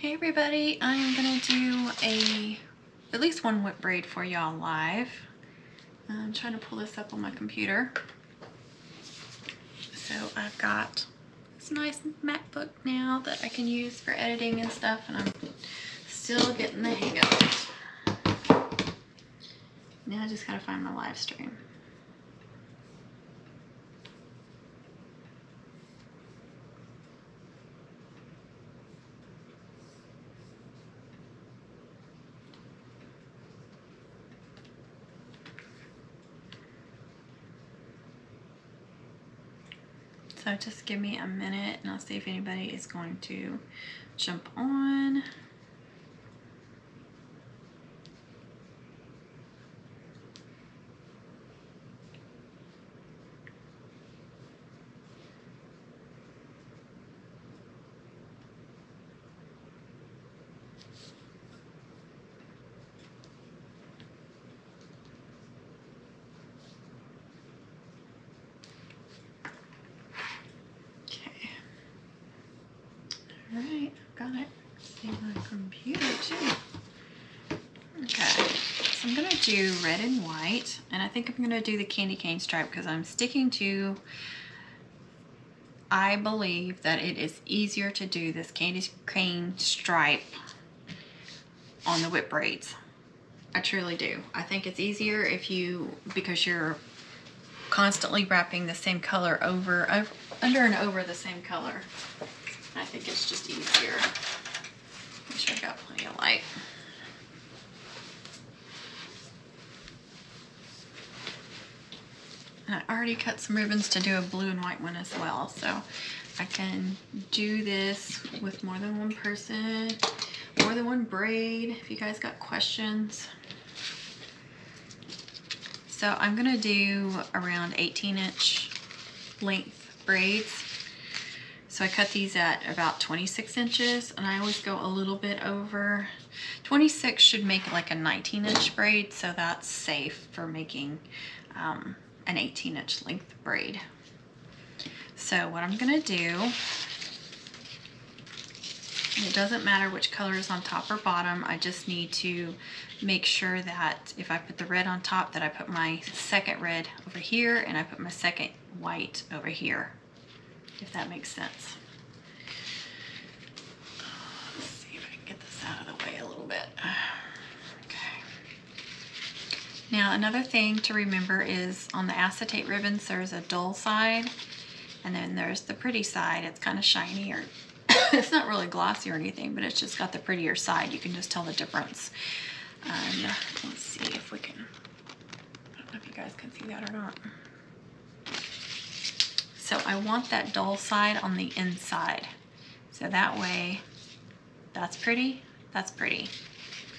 Hey everybody, I'm gonna do at least one whip braid for y'all live. I'm trying to pull this up on my computer. So I've got this nice MacBook now that I can use for editing and stuff, and I'm still getting the hang of it. Now I just gotta find my live stream. So just give me a minute and I'll see if anybody is going to jump on. Alright, I've got it. See my computer too. Okay, so I'm gonna do red and white, and I think I'm gonna do the candy cane stripe because I'm sticking to, I believe that it is easier to do this candy cane stripe on the whip braids. I truly do. I think it's easier because you're constantly wrapping the same color under and over the same color. I think it's just easier. Make sure I got plenty of light. And I already cut some ribbons to do a blue and white one as well, so I can do this with more than one person, more than one braid, if you guys got questions. So I'm gonna do around 18-inch length braids. So I cut these at about 26 inches, and I always go a little bit over. 26 should make like a 19-inch braid, so that's safe for making an 18-inch length braid. So what I'm gonna do, it doesn't matter which color is on top or bottom, I just need to make sure that if I put the red on top, that I put my second red over here and I put my second white over here, if that makes sense. Let's see if I can get this out of the way a little bit. Okay. Now another thing to remember is on the acetate ribbons, there's a dull side and then there's the pretty side. It's kind of shiny, or it's not really glossy or anything, but it's just got the prettier side. You can just tell the difference. Let's see if we can, I don't know if you guys can see that or not. So I want that dull side on the inside. So that way, that's pretty,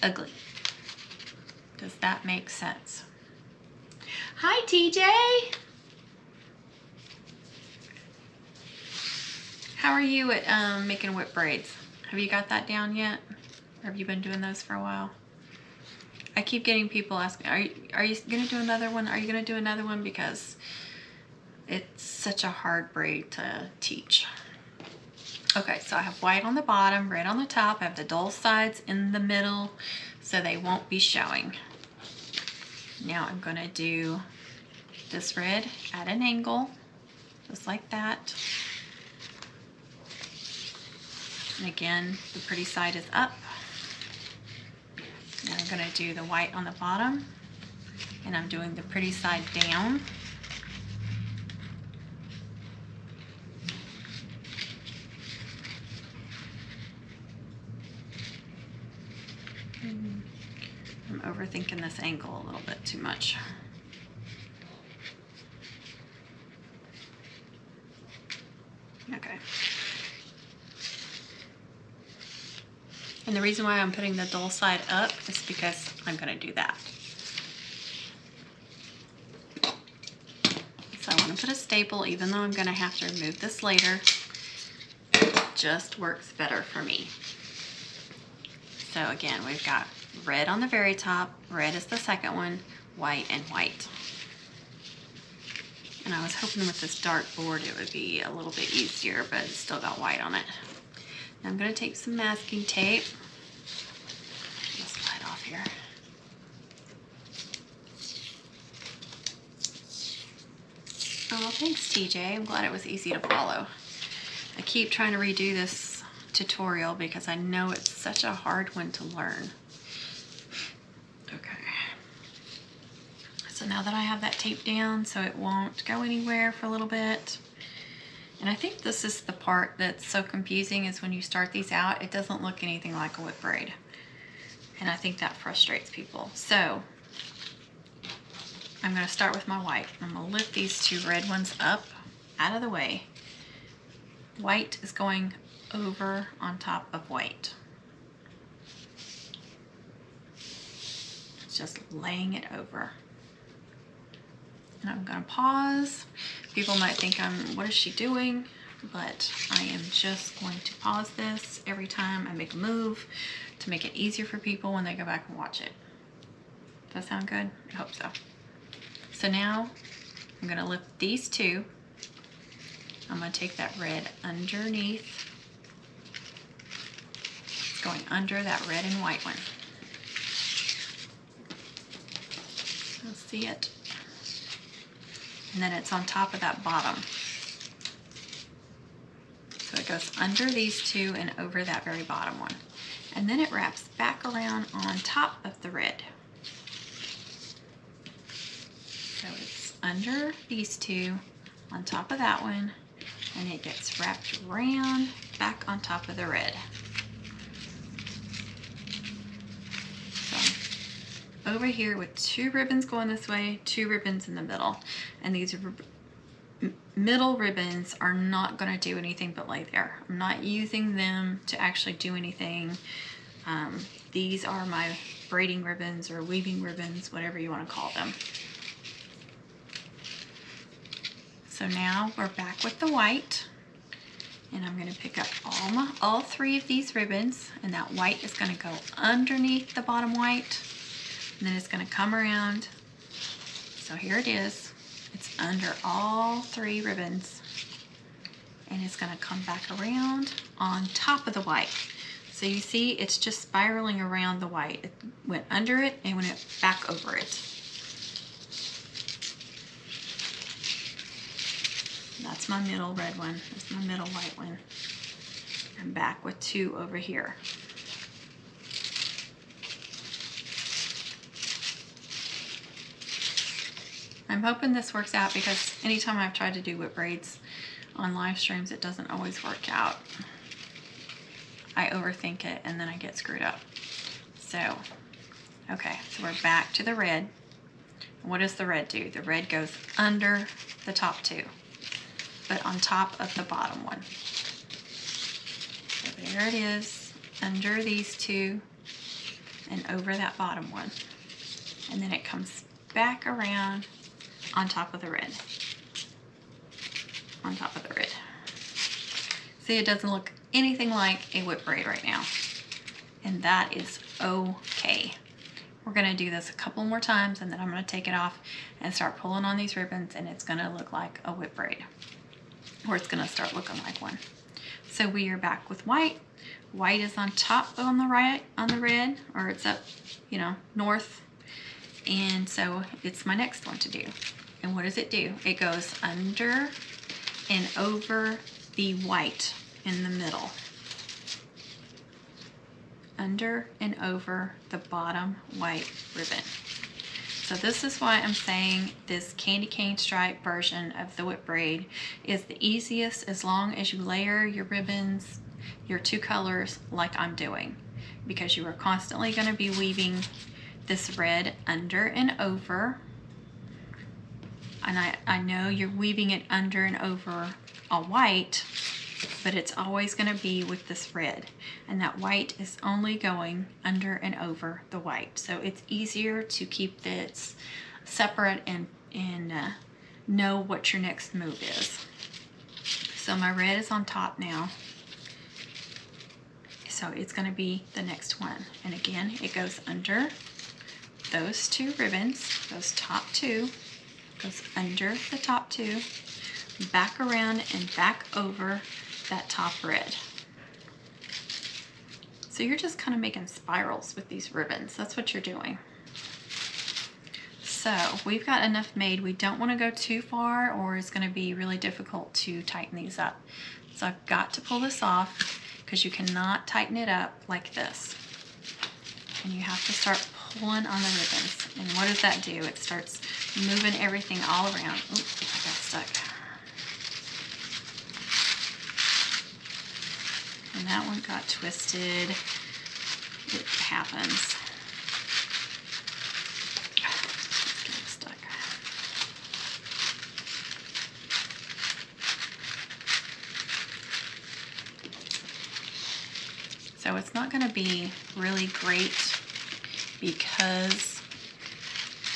ugly. Does that make sense? Hi, TJ. How are you at making whip braids? Have you got that down yet? Or have you been doing those for a while? I keep getting people asking, are you gonna do another one? Are you gonna do another one? Because it's such a hard braid to teach. Okay, so I have white on the bottom, red on the top. I have the dull sides in the middle, so they won't be showing. Now I'm gonna do this red at an angle, just like that. And again, the pretty side is up. And I'm gonna do the white on the bottom, and I'm doing the pretty side down. I'm overthinking this angle a little bit too much. Okay. And the reason why I'm putting the dull side up is because I'm gonna do that. So I want to put a staple, even though I'm gonna have to remove this later. It just works better for me. So again, we've got red on the very top, red is the second one, white and white. And I was hoping with this dark board it would be a little bit easier, but it's still got white on it. I'm going to take some masking tape. Let's slide off here. Oh, thanks, TJ. I'm glad it was easy to follow. I keep trying to redo this tutorial because I know it's such a hard one to learn. Okay. So now that I have that tape down so it won't go anywhere for a little bit. And I think this is the part that's so confusing is when you start these out, it doesn't look anything like a whip braid. And I think that frustrates people. So I'm going to start with my white. I'm going to lift these two red ones up out of the way. White is going over on top of white. It's just laying it over. And I'm going to pause. People might think what is she doing? But I am just going to pause this every time I make a move to make it easier for people when they go back and watch it. Does that sound good? I hope so. So now I'm going to lift these two. I'm going to take that red underneath. It's going under that red and white one. You'll see it. And then it's on top of that bottom. So it goes under these two and over that very bottom one. And then it wraps back around on top of the red. So it's under these two, on top of that one, and it gets wrapped around back on top of the red. So over here with two ribbons going this way, two ribbons in the middle. And these middle ribbons are not going to do anything but lay there. I'm not using them to actually do anything. These are my braiding ribbons or weaving ribbons, whatever you want to call them. So now we're back with the white, and I'm going to pick up all three of these ribbons, and that white is going to go underneath the bottom white, and then it's going to come around. So here it is. It's under all three ribbons, and it's going to come back around on top of the white. So you see it's just spiraling around the white. It went under it and went back over it. That's my middle red one. That's my middle white one. I'm back with two over here. I'm hoping this works out because anytime I've tried to do whip braids on live streams, it doesn't always work out. I overthink it and then I get screwed up. So, okay, so we're back to the red. What does the red do? The red goes under the top two, but on top of the bottom one. So there it is, under these two and over that bottom one. And then it comes back around on top of the red. On top of the red. See, it doesn't look anything like a whip braid right now. And that is okay. We're gonna do this a couple more times and then I'm gonna take it off and start pulling on these ribbons and it's gonna look like a whip braid. Or it's gonna start looking like one. So we are back with white. White is on top on the right, on the red, or it's up, you know, north. And so it's my next one to do. And what does it do? It goes under and over the white in the middle. Under and over the bottom white ribbon. So this is why I'm saying this candy cane stripe version of the whip braid is the easiest as long as you layer your ribbons, your two colors like I'm doing. Because you are constantly going to be weaving this red under and over. And I know you're weaving it under and over a white, but it's always going to be with this red. And that white is only going under and over the white. So it's easier to keep this separate and know what your next move is. So my red is on top now. So it's going to be the next one. And again, it goes under those two ribbons, those top two, goes under the top two, back around and back over that top red. So you're just kind of making spirals with these ribbons. That's what you're doing. So we've got enough made. We don't want to go too far or it's going to be really difficult to tighten these up. So I've got to pull this off because you cannot tighten it up like this. And you have to start pulling on the ribbons. And what does that do? It starts moving everything all around. Oops, I got stuck. And that one got twisted. It happens. It's getting stuck. So it's not going to be really great because